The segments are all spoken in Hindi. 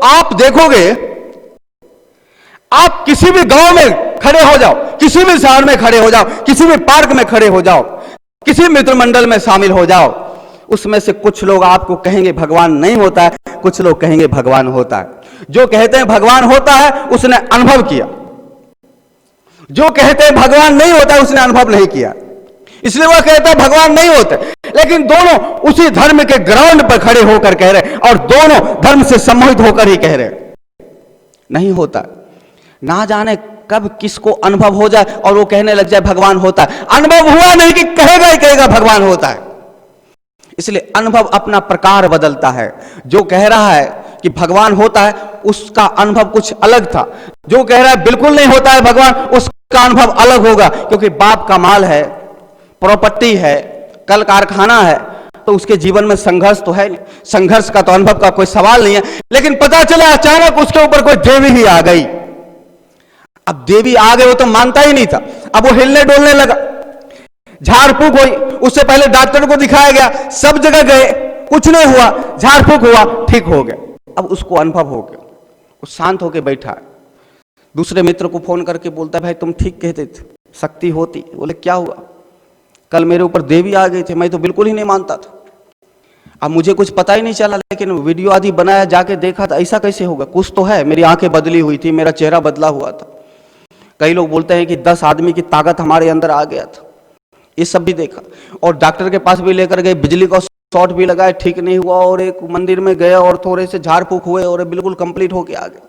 आप देखोगे, आप किसी भी गांव में खड़े हो जाओ, किसी भी शहर में खड़े हो जाओ, किसी भी पार्क में खड़े हो जाओ, किसी मित्र मंडल में शामिल हो जाओ, उसमें से कुछ लोग आपको कहेंगे भगवान नहीं होता है, कुछ लोग कहेंगे भगवान होता है। जो कहते हैं भगवान होता है उसने अनुभव किया, जो कहते हैं भगवान नहीं होता है उसने अनुभव नहीं किया, इसलिए वह कहता है भगवान नहीं होते। लेकिन दोनों उसी धर्म के ग्राउंड पर खड़े होकर कह रहे और दोनों धर्म से सम्मोहित होकर ही कह रहे नहीं होता। ना जाने कब किसको अनुभव हो जाए और वो कहने लग जाए भगवान होता है। अनुभव हुआ नहीं कि कहेगा ही कहेगा भगवान होता है। इसलिए अनुभव अपना प्रकार बदलता है। जो कह रहा है कि भगवान होता है उसका अनुभव कुछ अलग था, जो कह रहा है बिल्कुल नहीं होता है भगवान उसका अनुभव अलग होगा, क्योंकि बाप का माल है, प्रॉपर्टी है, कल कारखाना है, तो उसके जीवन में संघर्ष तो है नहीं। संघर्ष का तो अनुभव का कोई सवाल नहीं है। लेकिन पता चला अचानक उसके ऊपर कोई देवी ही आ गई। अब देवी आ गई, वो तो मानता ही नहीं था, अब वो हिलने डोलने लगा, झाड़ फूक हुई। उससे पहले डॉक्टर को दिखाया गया, सब जगह गए, कुछ नहीं हुआ, झाड़ फूक हुआ, ठीक हो गया। अब उसको अनुभव हो गया, वो शांत होकर बैठा है। दूसरे मित्र को फोन करके बोलता है भाई तुम ठीक कहते थे, शक्ति होती। बोले क्या हुआ? कल मेरे ऊपर देवी आ गई थी, मैं तो बिल्कुल ही नहीं मानता था। अब मुझे कुछ पता ही नहीं चला, लेकिन वीडियो आदि बनाया, जाके देखा था, ऐसा कैसे होगा? कुछ तो है। मेरी आंखें बदली हुई थी, मेरा चेहरा बदला हुआ था। कई लोग बोलते हैं कि 10 आदमी की ताकत हमारे अंदर आ गया था। ये सब भी देखा और डॉक्टर के पास भी लेकर गए, बिजली का शॉट भी लगाए, ठीक नहीं हुआ। और एक मंदिर में गए और थोड़े से झाड़ फूक हुए और बिल्कुल कंप्लीट होके आ गए।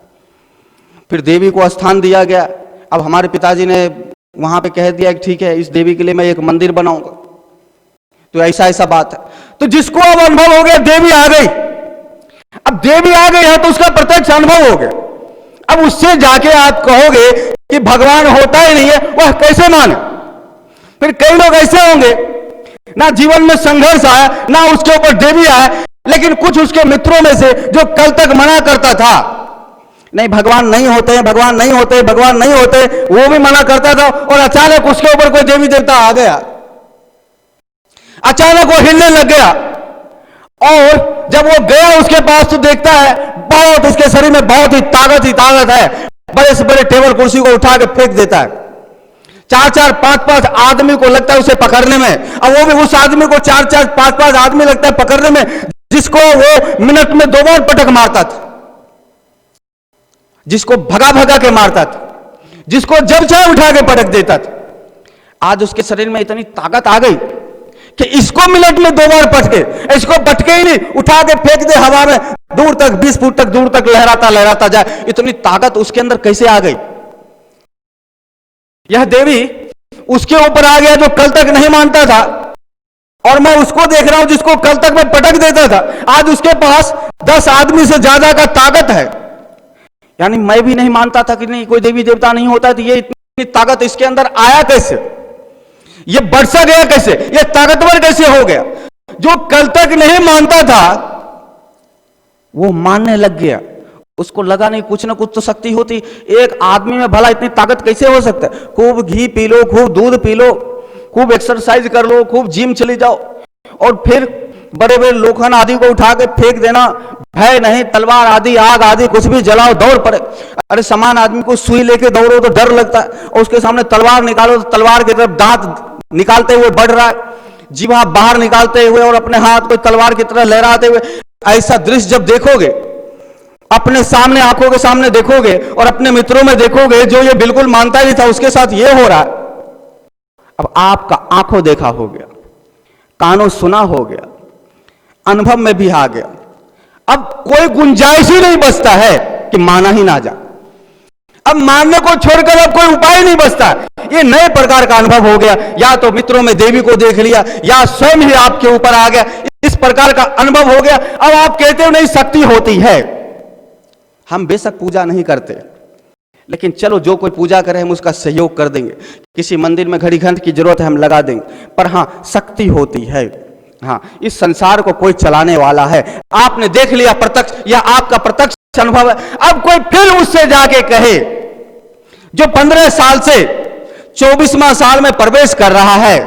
फिर देवी को स्थान दिया गया। अब हमारे पिताजी ने वहां पे कह दिया कि ठीक है, इस देवी के लिए मैं एक मंदिर बनाऊंगा। तो ऐसा ऐसा बात है। तो जिसको अब अनुभव हो गया देवी आ गई, अब देवी आ गई है तो उसका प्रत्यक्ष अनुभव हो गया। अब उससे जाके आप कहोगे कि भगवान होता ही नहीं है, वह कैसे माने? फिर कई लोग ऐसे होंगे, ना जीवन में संघर्ष आया, ना उसके ऊपर देवी आया, लेकिन कुछ उसके मित्रों में से जो कल तक मना करता था, नहीं भगवान नहीं होते हैं, भगवान नहीं होते, भगवान नहीं होते, वो भी मना करता था। और अचानक उसके ऊपर कोई देवी देवता आ गया, अचानक वो हिलने लग गया। और जब वो गया उसके पास तो देखता है बहुत उसके शरीर में बहुत ही ताकत है। बड़े से बड़े टेबल कुर्सी को उठा के फेंक देता है। 4-4, 5-5 आदमी को लगता है उसे पकड़ने में। अब वो भी उस आदमी को 4-4, 5-5 आदमी लगता है पकड़ने में, जिसको वो मिनट में 2 बार पटक मारता था, जिसको भगा भगा के मारता था, जिसको जब चाहे उठा के पटक देता था। आज उसके शरीर में इतनी ताकत आ गई कि इसको मिनट में 2 बार पटके, इसको पटके ही नहीं, उठा के फेंक दे हवा में, दूर तक 20 फुट तक दूर तक लहराता जाए। इतनी ताकत उसके अंदर कैसे आ गई? यह देवी उसके ऊपर आ गया जो कल तक नहीं मानता था। और मैं उसको देख रहा हूं जिसको कल तक मैं पटक देता था, आज उसके पास 10 आदमी से ज्यादा का ताकत है। यानी मैं भी नहीं मानता था कि नहीं कोई देवी देवता नहीं होता, तो ये इतनी ताकत इसके अंदर आया कैसे? ये बरसा गया कैसे? ये ताकतवर कैसे हो गया? जो कल तक नहीं मानता था वो मानने लग गया। उसको लगा नहीं कुछ ना कुछ तो शक्ति होती। एक आदमी में भला इतनी ताकत कैसे हो सकता है? खूब घी पी लो, खूब दूध पी लो, खूब एक्सरसाइज कर लो, खूब जिम चली जाओ, और फिर बड़े बड़े लोखंड आदि को उठा के फेंक देना, भय नहीं, तलवार आदि, आग आदि कुछ भी जलाओ, दौड़ पड़े। अरे समान आदमी को सुई लेके दौड़ो तो डर लगता है, और उसके सामने तलवार निकालो तो तलवार की तरफ दांत निकालते हुए बढ़ रहा है, जीवा बाहर निकालते हुए और अपने हाथ को तलवार की तरह लहराते हुए। ऐसा दृश्य जब देखोगे, अपने सामने आंखों के सामने देखोगे और अपने मित्रों में देखोगे जो ये बिल्कुल मानता नहीं था उसके साथ ये हो रहा है। अब आपका आंखों देखा हो गया, कानों सुना हो गया, अनुभव में भी आ गया। अब कोई गुंजाइश ही नहीं बचता है कि माना ही ना जा। अब मानने को छोड़कर अब कोई उपाय नहीं बचता। ये नए प्रकार का अनुभव हो गया। या तो मित्रों में देवी को देख लिया, या स्वयं ही आपके ऊपर आ गया, इस प्रकार का अनुभव हो गया। अब आप कहते हो नहीं शक्ति होती है। हम बेशक पूजा नहीं करते, लेकिन चलो जो कोई पूजा करे हम उसका सहयोग कर देंगे। किसी मंदिर में घड़ी घंट की जरूरत है हम लगा देंगे, पर हाँ शक्ति होती है। हाँ, इस संसार को कोई चलाने वाला है। आपने देख लिया प्रत्यक्ष, या आपका प्रत्यक्ष अनुभव है। अब कोई फिर उससे जाके कहे जो 15 साल से 24वां साल में प्रवेश कर रहा है,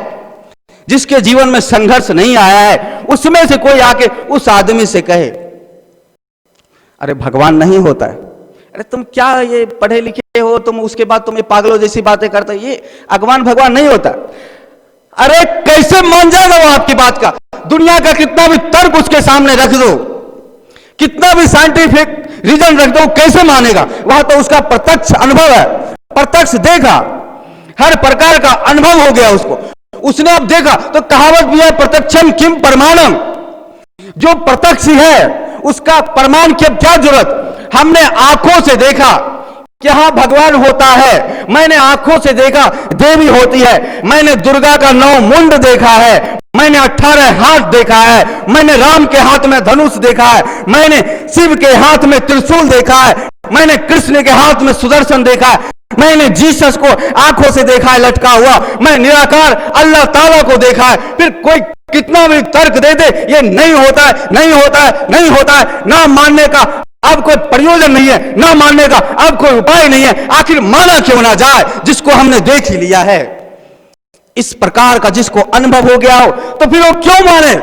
जिसके जीवन में संघर्ष नहीं आया है, उसमें से कोई आके उस आदमी से कहे अरे भगवान नहीं होता है। अरे तुम क्या ये पढ़े लिखे हो, तुम उसके बाद तुम ये पागलों जैसी बातें करते हो, ये भगवान नहीं होता। अरे कैसे मान जाएगा वो आपकी बात का? दुनिया का कितना भी तर्क उसके सामने रख दो, कितना भी साइंटिफिक रीजन रख दो, कैसे मानेगा? वह तो उसका प्रत्यक्ष अनुभव है, प्रत्यक्ष देखा, हर प्रकार का अनुभव हो गया उसको, उसने अब देखा। तो कहावत भी है, प्रत्यक्षम किम प्रमाणम। जो प्रत्यक्ष है उसका प्रमाण की क्या जरूरत? हमने आंखों से देखा कि हाँ भगवान होता है, मैंने आंखों से देखा देवी होती है, मैंने दुर्गा का 9 मुंड देखा है, मैंने 18 हाथ देखा है, मैंने राम के हाथ में धनुष देखा है, मैंने शिव के हाथ में त्रिशूल देखा है, मैंने कृष्ण के हाथ में सुदर्शन देखा है, मैंने जीसस को आंखों से देखा है लटका हुआ, मैं निराकार अल्लाह ताला को देखा है। फिर कोई कितना भी तर्क दे दे, ये नहीं होता है, नहीं होता है, नहीं होता है, ना मानने का अब कोई प्रयोजन नहीं है, ना मानने का अब कोई उपाय नहीं है। आखिर माना क्यों ना जाए जिसको हमने देख ही लिया है? इस प्रकार का जिसको अनुभव हो गया हो तो फिर वो क्यों माने?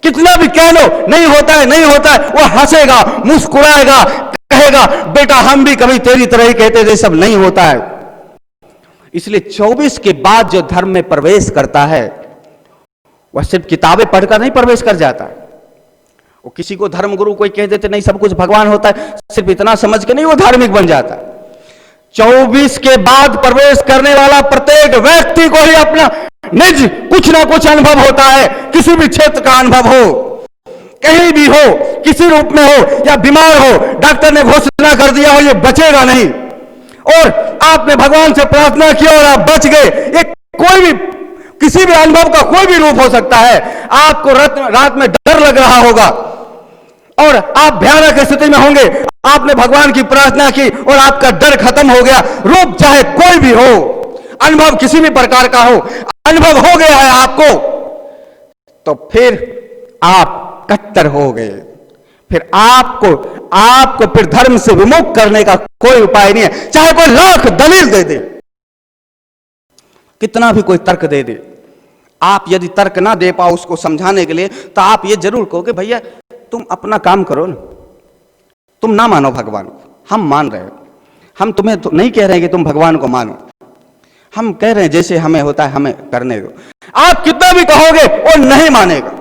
कितना भी कह लो नहीं होता है, नहीं होता है, वो हंसेगा, मुस्कुराएगा, कहेगा बेटा हम भी कभी तेरी तरह ही कहते थे, सब नहीं होता है। इसलिए 24 के बाद जो धर्म में प्रवेश करता है वह सिर्फ किताबें पढ़कर नहीं प्रवेश कर जाता। वो किसी को धर्मगुरु कोई कह देते नहीं सब कुछ भगवान होता है, सिर्फ इतना समझ के नहीं वो धार्मिक बन जाता। 24 के बाद प्रवेश करने वाला प्रत्येक व्यक्ति को ही अपना निज कुछ ना कुछ अनुभव होता है। किसी भी क्षेत्र का अनुभव हो, कहीं भी हो, किसी रूप में हो या बीमार हो, डॉक्टर ने घोषणा कर दिया हो ये बचेगा नहीं, और आपने भगवान से प्रार्थना की और आप बच गए। ये कोई भी किसी भी अनुभव का कोई भी रूप हो सकता है। आपको रात में डर लग रहा होगा और आप भयानक स्थिति में होंगे, आपने भगवान की प्रार्थना की और आपका डर खत्म हो गया। रूप चाहे कोई भी हो, अनुभव किसी भी प्रकार का हो, अनुभव हो गया है आपको, तो फिर आप कट्टर हो गए। फिर आपको फिर धर्म से विमुख करने का कोई उपाय नहीं है। चाहे कोई लाख दलील दे दे, कितना भी कोई तर्क दे दे, आप यदि तर्क ना दे पाओ उसको समझाने के लिए, तो आप ये जरूर कहो कि भैया तुम अपना काम करो ना, तुम ना मानो भगवान को, हम मान रहे हैं। हम तुम्हें तो नहीं कह रहे हैं कि तुम भगवान को मानो, हम कह रहे हैं जैसे हमें होता है हमें करने दो। आप कितना भी कहोगे वो नहीं मानेगा।